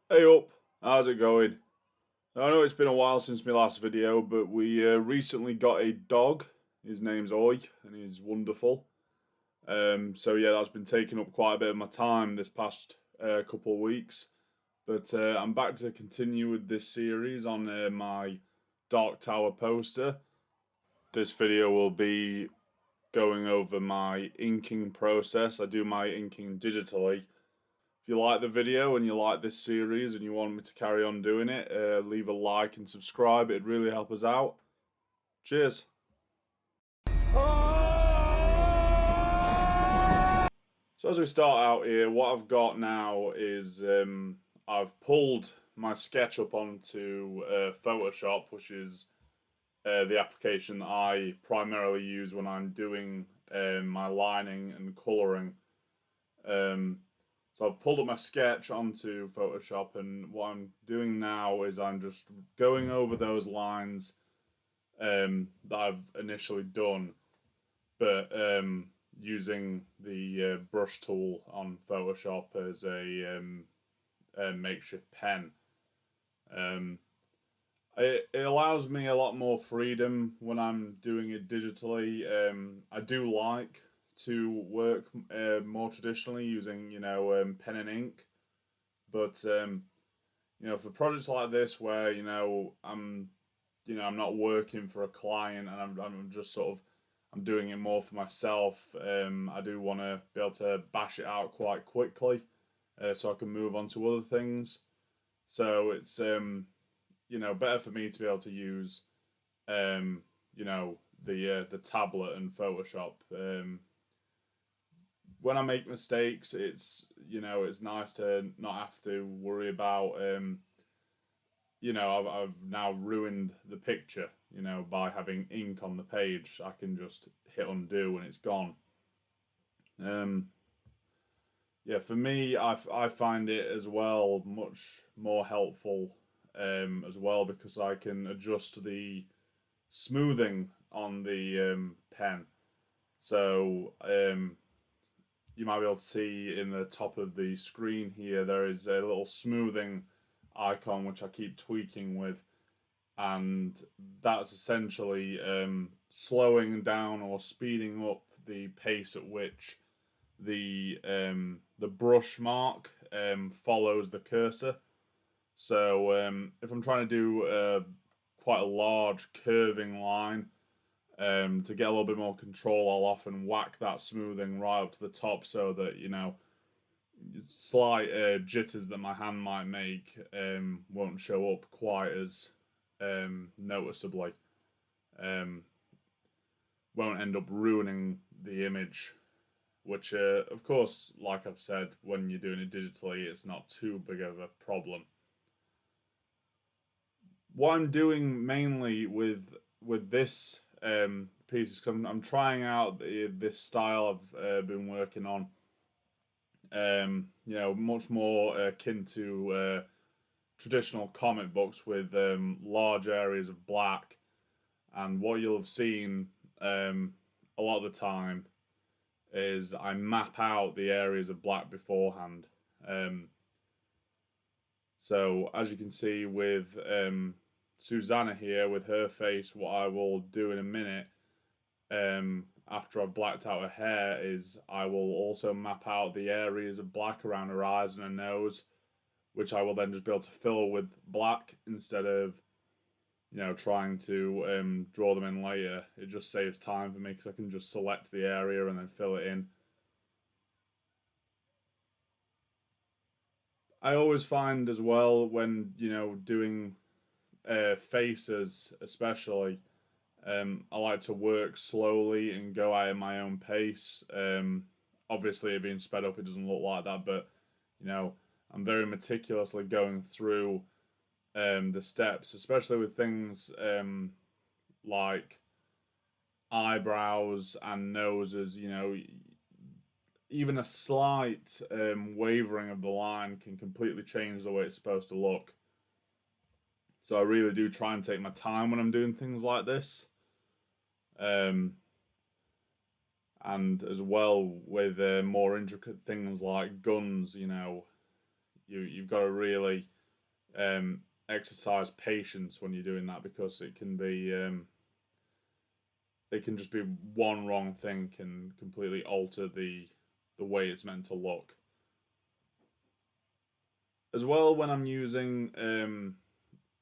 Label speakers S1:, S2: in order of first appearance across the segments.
S1: Hey up, how's it going? I know it's been a while since my last video, but we recently got a dog. His name's Oi, and he's wonderful. So yeah, that's been taking up quite a bit of my time this past couple of weeks. But I'm back to continue with this series on my Dark Tower poster. This video will be going over my inking process. I do my inking digitally. If you like the video and you like this series and you want me to carry on doing it, leave a like and subscribe. It'd really help us out. Cheers. So as we start out here, what I've got now is I've pulled my sketch up onto Photoshop, which is the application that I primarily use when I'm doing my lining and colouring. Um, So I've pulled up my sketch onto Photoshop, and what I'm doing now is I'm just going over those lines that I've initially done, but using the brush tool on Photoshop as a makeshift pen. Um, it allows me a lot more freedom when I'm doing it digitally. I do like to work more traditionally using, pen and ink, but for projects like this where I'm not working for a client and I'm just sort of I'm doing it more for myself. I do want to be able to bash it out quite quickly, so I can move on to other things. So it's better for me to be able to use um, you know the tablet and Photoshop. When I make mistakes, it's nice to not have to worry about I've now ruined the picture, by having ink on the page. I can just hit undo and it's gone. Um, yeah, for me, I find it as well much more helpful as well because I can adjust the smoothing on the pen. So you might be able to see in the top of the screen here, there is a little smoothing icon which I keep tweaking with, and that's essentially slowing down or speeding up the pace at which the brush mark follows the cursor. So if I'm trying to do quite a large curving line, to get a little bit more control, I'll often whack that smoothing right up to the top so that slight jitters that my hand might make won't show up quite as noticeably. Um, won't end up ruining the image, which, of course, like I've said, when you're doing it digitally, it's not too big of a problem. What I'm doing mainly with this piece is I'm trying out this style I've been working on. Much more akin to traditional comic books with large areas of black. And what you'll have seen a lot of the time is I map out the areas of black beforehand. Um, so as you can see with Susanna here with her face, what I will do in a minute after I've blacked out her hair is I will also map out the areas of black around her eyes and her nose, which I will then just be able to fill with black instead of trying to draw them in later. It just saves time for me because I can just select the area and then fill it in. I always find as well when doing faces, especially, I like to work slowly and go at my own pace. Obviously, it being sped up, it doesn't look like that, but I'm very meticulously going through the steps, especially with things like eyebrows and noses. Even a slight wavering of the line can completely change the way it's supposed to look. So I really do try and take my time when I'm doing things like this. Um, and as well with more intricate things like guns, you've got to really exercise patience when you're doing that, because it can be it can just be one wrong thing can completely alter the way it's meant to look. As well, when I'm using when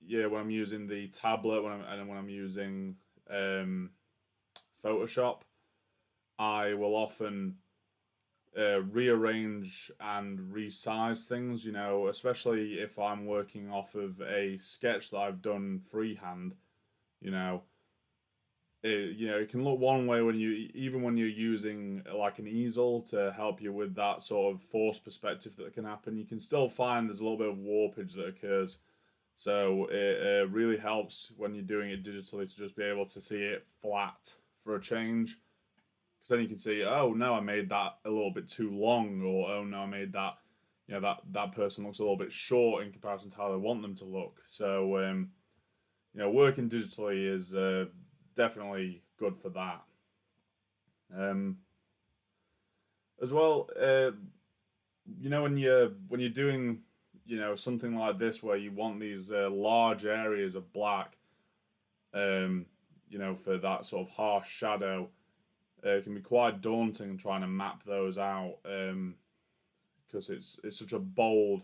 S1: I'm using the tablet, when I'm using Photoshop, I will often rearrange and resize things. Especially if I'm working off of a sketch that I've done freehand. You know, it can look one way when when you're using like an easel to help you with that sort of forced perspective that can happen. You can still find there's a little bit of warpage that occurs. So it really helps when you're doing it digitally to just be able to see it flat for a change. Because then you can see, oh no, I made that a little bit too long, or oh no, I made that, that person looks a little bit short in comparison to how I want them to look. So working digitally is definitely good for that. As well, when you're doing something like this where you want these large areas of black, for that sort of harsh shadow, it can be quite daunting trying to map those out, because it's such a bold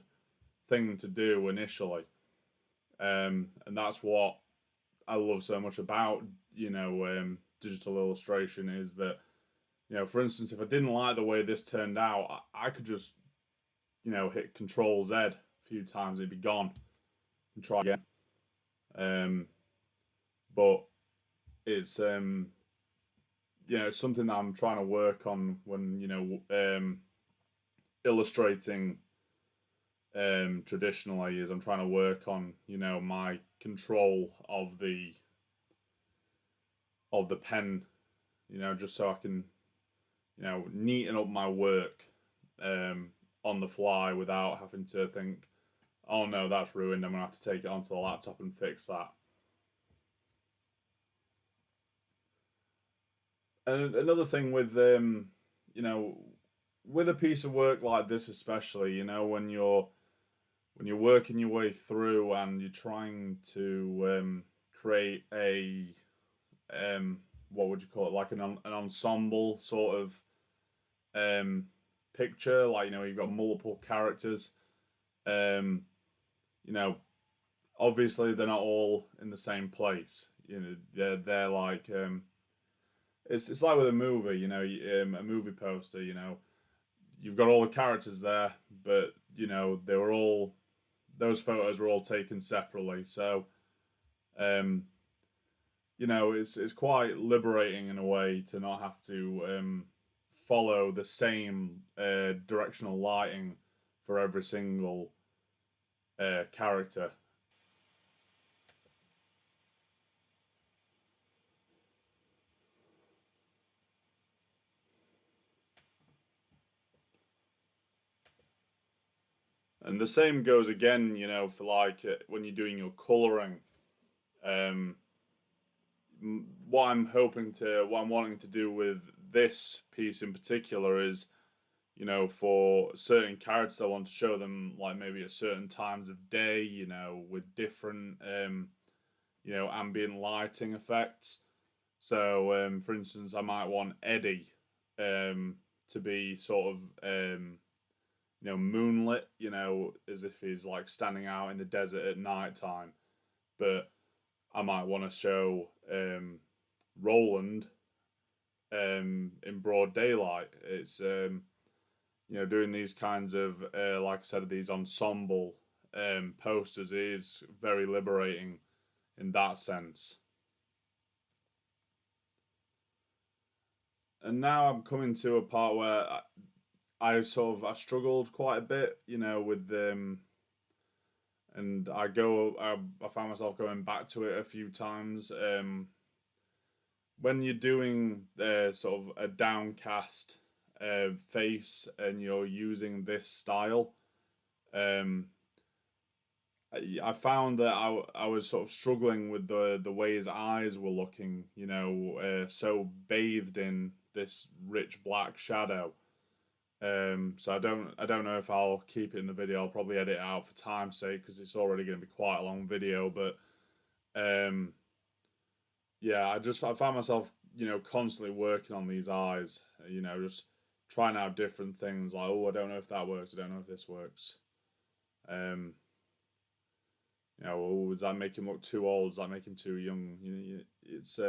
S1: thing to do initially, and that's what I love so much about digital illustration, is that for instance, if I didn't like the way this turned out, I could just hit Control Z a few times, it'd be gone, and try again. But it's it's something that I'm trying to work on when illustrating traditionally, is I'm trying to work on my control of the pen, just so I can neaten up my work on the fly without having to think, oh no, that's ruined, I'm gonna have to take it onto the laptop and fix that. And another thing with with a piece of work like this, especially, when you're working your way through and you're trying to create a what would you call it, like an ensemble sort of picture, like you've got multiple characters, um, you know obviously they're not all in the same place. They're like it's like with a movie, a movie poster. You've got all the characters there, but they were all those photos were all taken separately. So it's quite liberating in a way to not have to follow the same directional lighting for every single character. And the same goes again, for like when you're doing your coloring. Um, what I'm wanting to do with this piece in particular is, for certain characters, I want to show them like maybe at certain times of day, with different, ambient lighting effects. So, for instance, I might want Eddie to be sort of moonlit, as if he's like standing out in the desert at night time. But I might want to show Roland in broad daylight. It's doing these kinds of like I said, these ensemble posters is very liberating in that sense. And now I'm coming to a part where I struggled quite a bit, with and I found myself going back to it a few times. When you're doing sort of a downcast face and you're using this style, um, I found that I was sort of struggling with the way his eyes were looking, so bathed in this rich black shadow. So I don't know if I'll keep it in the video. I'll probably edit it out for time's sake because it's already going to be quite a long video. But um, yeah, I found myself constantly working on these eyes. Just trying out different things. Like, oh, I don't know if that works. I don't know if this works. Um, oh, does that make him look too old? Does that make him too young? It's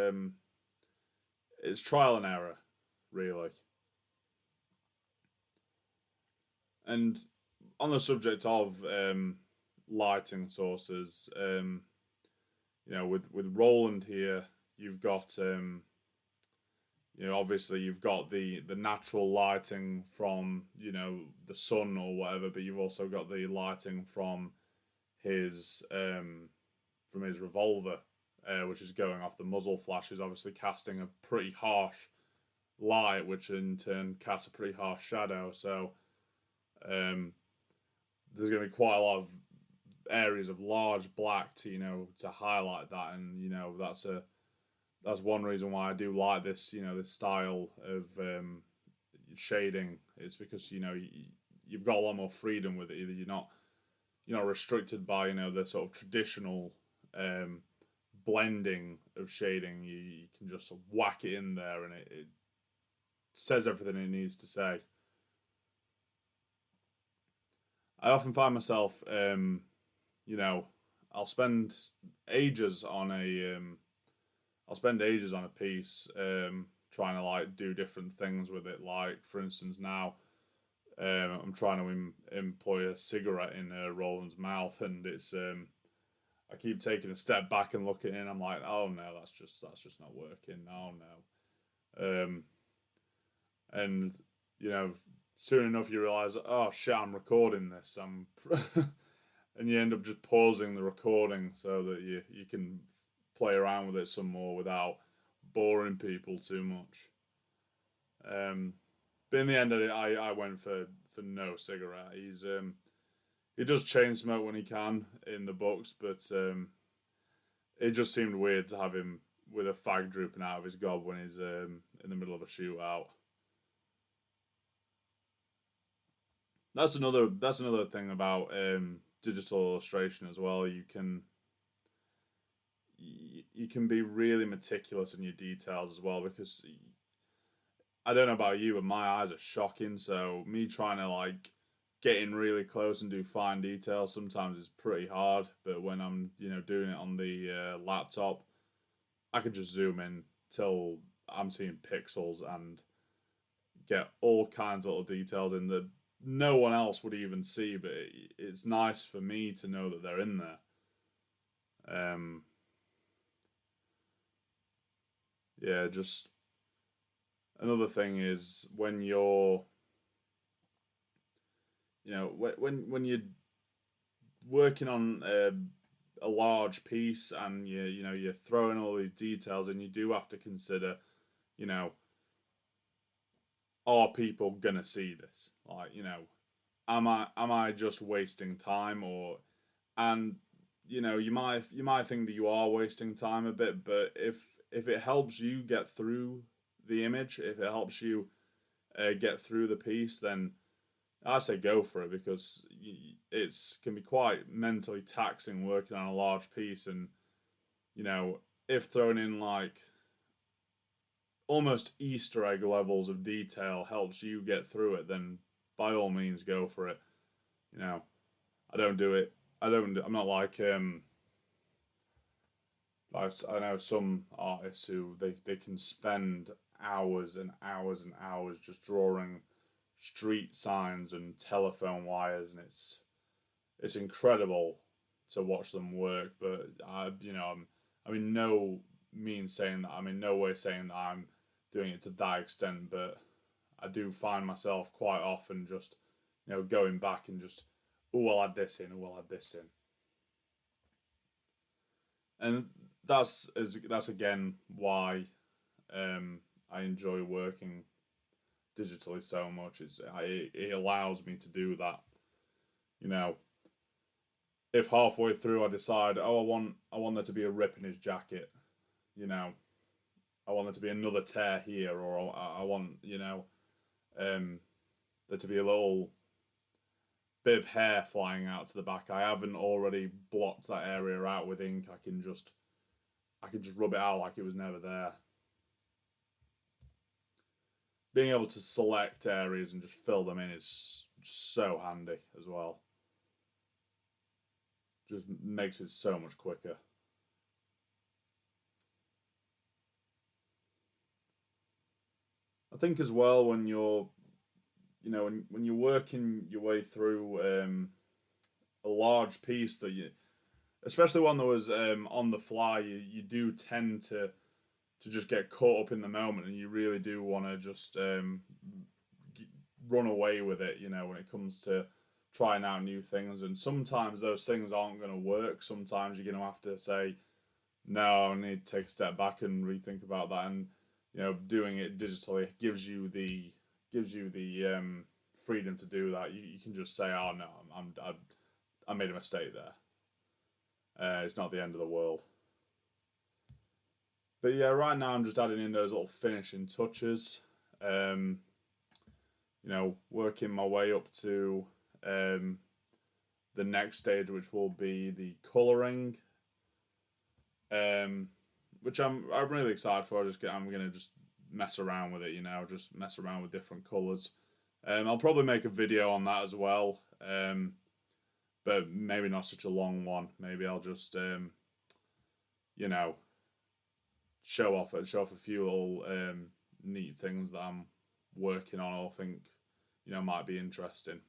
S1: trial and error, really. And on the subject of lighting sources, with Roland here, you've got obviously you've got the natural lighting from the sun or whatever, but you've also got the lighting his from his revolver, which is going off the muzzle flashes, obviously casting a pretty harsh light, which in turn casts a pretty harsh shadow. So um, there's going to be quite a lot of areas of large black to highlight that, and that's one reason why I do like this this style of shading. It's because you've got a lot more freedom with it. Either you're not restricted by the sort of traditional blending of shading. You can just whack it in there, and it says everything it needs to say. I often find myself, I'll spend ages on a piece, trying to like do different things with it. Like for instance, now I'm trying to employ a cigarette in Roland's mouth, and it's I keep taking a step back and looking in. I'm like, oh no, that's just not working. Oh no, and soon enough you realize, oh shit, I'm recording this. And you end up just pausing the recording so that you can play around with it some more without boring people too much. But in the end, I went for no cigarette. He does chain smoke when he can in the books, but it just seemed weird to have him with a fag drooping out of his gob when he's in the middle of a shootout. That's another thing about digital illustration as well. You can be really meticulous in your details as well, because I don't know about you, but my eyes are shocking. So me trying to like get in really close and do fine details sometimes is pretty hard. But when I'm doing it on the laptop, I can just zoom in till I'm seeing pixels and get all kinds of little details in that no one else would even see. But it's nice for me to know that they're in there. Yeah, just another thing is when when you're working on a large piece, and you're throwing all these details, and you do have to consider, you know, are people gonna see this? Like, am I just wasting time? Or and you might think that you are wasting time a bit, but if it helps you get through the image, if it helps you get through the piece, then I say go for it, because it's can be quite mentally taxing working on a large piece. And if thrown in like almost Easter egg levels of detail helps you get through it, then by all means go for it. I don't do it. I'm not like I know some artists who they can spend hours and hours and hours just drawing street signs and telephone wires, and it's incredible to watch them work. But I'm in no means saying that. I'm in no way saying that I'm doing it to that extent. But I do find myself quite often just going back and just, oh, I'll add this in. Oh, I'll add this in. And that's again why I enjoy working digitally so much. It allows me to do that. If halfway through I decide, oh, I want there to be a rip in his jacket, you know, I want there to be another tear here, or I want um, there to be a little bit of hair flying out to the back. I haven't already blocked that area out with ink. I can just rub it out like it was never there. Being able to select areas and just fill them in is so handy as well. Just makes it so much quicker. I think as well when you're, when you're working your way through a large piece that you, especially one that was on the fly, you do tend to just get caught up in the moment, and you really do want to just run away with it. When it comes to trying out new things, and sometimes those things aren't going to work. Sometimes you're going to have to say, no, I need to take a step back and rethink about that. And doing it digitally gives you the freedom to do that. You can just say, oh no, I made a mistake there. It's not the end of the world. But yeah, right now I'm just adding in those little finishing touches. Working my way up to the next stage, which will be the colouring, which I'm really excited for. I'm gonna just mess around with it, just mess around with different colours. I'll probably make a video on that as well, but maybe not such a long one. Maybe I'll just show off a few little neat things that I'm working on or think might be interesting.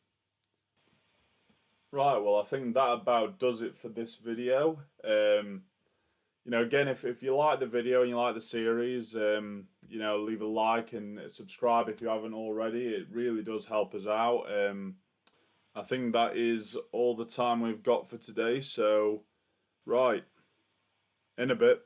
S1: Right, well, I think that about does it for this video. Again, if you like the video and you like the series, leave a like and subscribe if you haven't already. It really does help us out. I think that is all the time we've got for today. So, right, in a bit.